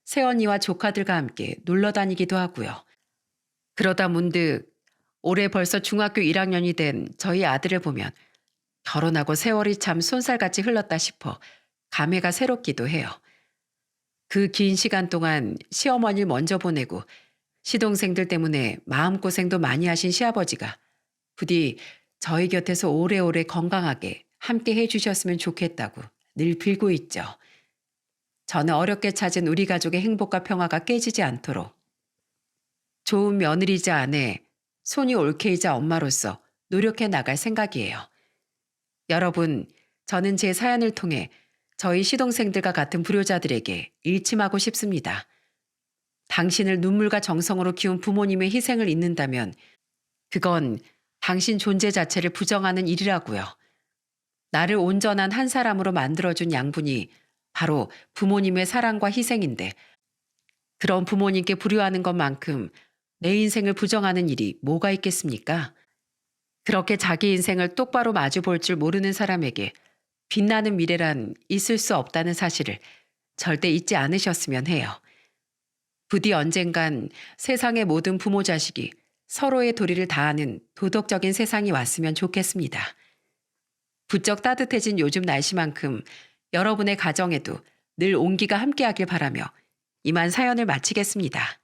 Speaker 1: 새언니와 조카들과 함께 놀러 다니기도 하고요. 그러다 문득 올해 벌써 중학교 1학년이 된 저희 아들을 보면 결혼하고 세월이 참 쏜살같이 흘렀다 싶어 감회가 새롭기도 해요. 그 긴 시간 동안 시어머니를 먼저 보내고 시동생들 때문에 마음고생도 많이 하신 시아버지가 부디 저희 곁에서 오래오래 건강하게 함께 해주셨으면 좋겠다고 늘 빌고 있죠. 저는 어렵게 찾은 우리 가족의 행복과 평화가 깨지지 않도록 좋은 며느리이자 아내, 손이 올케이자 엄마로서 노력해 나갈 생각이에요. 여러분, 저는 제 사연을 통해 저희 시동생들과 같은 불효자들에게 일침하고 싶습니다. 당신을 눈물과 정성으로 키운 부모님의 희생을 잊는다면 그건 당신 존재 자체를 부정하는 일이라고요. 나를 온전한 한 사람으로 만들어준 양분이 바로 부모님의 사랑과 희생인데 그런 부모님께 불효하는 것만큼 내 인생을 부정하는 일이 뭐가 있겠습니까? 그렇게 자기 인생을 똑바로 마주볼 줄 모르는 사람에게 빛나는 미래란 있을 수 없다는 사실을 절대 잊지 않으셨으면 해요. 부디 언젠간 세상의 모든 부모 자식이 서로의 도리를 다하는 도덕적인 세상이 왔으면 좋겠습니다. 부쩍 따뜻해진 요즘 날씨만큼 여러분의 가정에도 늘 온기가 함께하길 바라며 이만 사연을 마치겠습니다.